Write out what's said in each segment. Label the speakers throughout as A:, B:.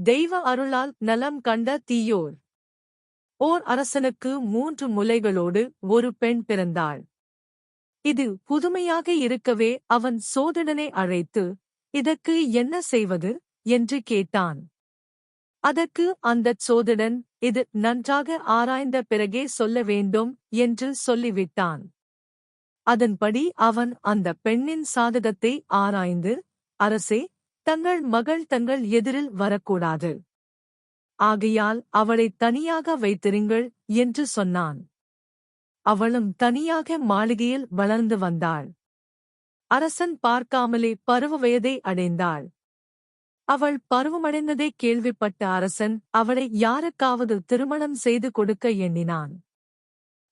A: தெய்வ அருளால் நலம் கண்ட தீயோர். ஓர் அரசனுக்கு 3 முலைகளோடு ஒரு பெண் பிறந்தாள். இது புதுமையாக இருக்கவே அவன் சோதிடனை அழைத்து, இதற்கு என்ன செய்வது என்று கேட்டான். அதற்கு அந்தச் சோதிடன், இது நன்றாக ஆராய்ந்த பிறகே சொல்ல வேண்டும் என்று சொல்லிவிட்டான். அதன்படி அவன் அந்த பெண்ணின் சாதகத்தை ஆராய்ந்து, அரசே, தங்கள் மகள் தங்கள் எதிரில் வரக்கூடாது. ஆகையால் அவளைத் தனியாக வைத்திருங்கள் என்று சொன்னான். அவளும் தனியாக மாளிகையில் வளர்ந்து வந்தாள். அரசன் பார்க்காமலே பருவ வயதை அடைந்தாள். அவள் பருவமடைந்ததைக் கேள்விப்பட்ட அரசன் அவளை யாருக்காவது திருமணம் செய்து கொடுக்க எண்ணினான்.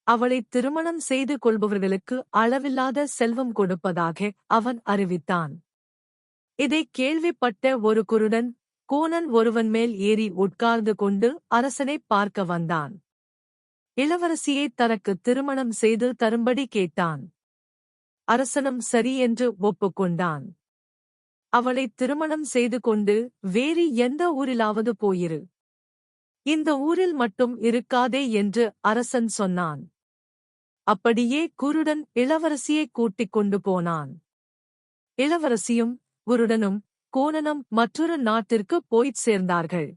A: அவளைத் திருமணம் செய்து கொள்பவர்களுக்கு அளவில்லாத செல்வம் கொடுப்பதாக அவன் அறிவித்தான். இதைக் கேள்விப்பட்ட ஒரு குருடன், கோணன் ஒருவன் மேல் ஏறி உட்கார்ந்து கொண்டு அரசனைப் பார்க்க வந்தான். இளவரசியை தனக்கு திருமணம் செய்து தரும்படி கேட்டான். அரசனும் சரி என்று ஒப்புக்கொண்டான். அவளை திருமணம் செய்து கொண்டு வேறு எந்த ஊரிலாவது போயிரு. இந்த ஊரில் மட்டும் இருக்காதே என்று அரசன் சொன்னான். அப்படியே குருடன் இளவரசியைக் கூட்டிக் கொண்டு போனான். இளவரசியும் குருடனும் கோணனும் மற்றொரு நாட்டிற்கு போய்ச் சேர்ந்தார்கள்.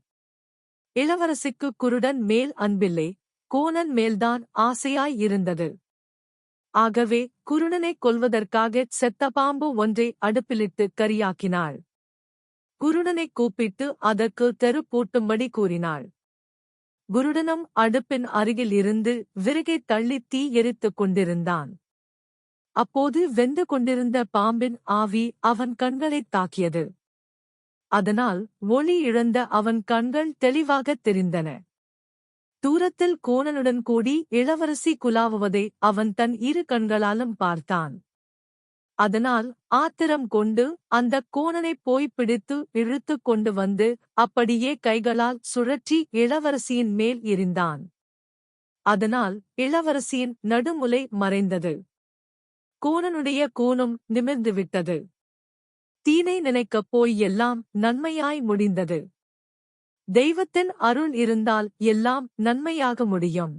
A: இளவரசிக்கு குருடன் மேல் அன்பில்லை, கோணன் மேல்தான் ஆசையாய் இருந்தது. ஆகவே குருடனைக் கொல்வதற்காகச் செத்த பாம்பு ஒன்றை அடுப்பிலிட்டு கரியாக்கினாள். குருடனைக் கூப்பிட்டு அதற்கு தெரு பூட்டும்படி கூறினாள். குருடனும் அடுப்பின் அருகில் இருந்து விறகைத் தள்ளித் தீ எரித்துக் கொண்டிருந்தான். அப்போது வெந்து கொண்டிருந்த பாம்பின் ஆவி அவன் கண்களைத் தாக்கியது. அதனால் ஒளி இழந்த அவன் கண்கள் தெளிவாகத் தெரிந்தன. தூரத்தில் கோணனுடன் கூடி இளவரசி குலாவுவதை அவன் தன் 2 கண்களாலும் பார்த்தான். அதனால் ஆத்திரம் கொண்டு அந்தக் கோணனைப் போய்ப் பிடித்து இழுத்துக் கொண்டு வந்து அப்படியே கைகளால் சுழற்றி இளவரசியின் மேல் எறிந்தான். அதனால் இளவரசியின் நடுமுலை மறைந்தது. கோணனுடைய கூனும் நிமிர்ந்துவிட்டது. தீனை நினைக்கப் போய் எல்லாம் நன்மையாய் முடிந்தது. தெய்வத்தின் அருள் இருந்தால் எல்லாம் நன்மையாக முடியும்.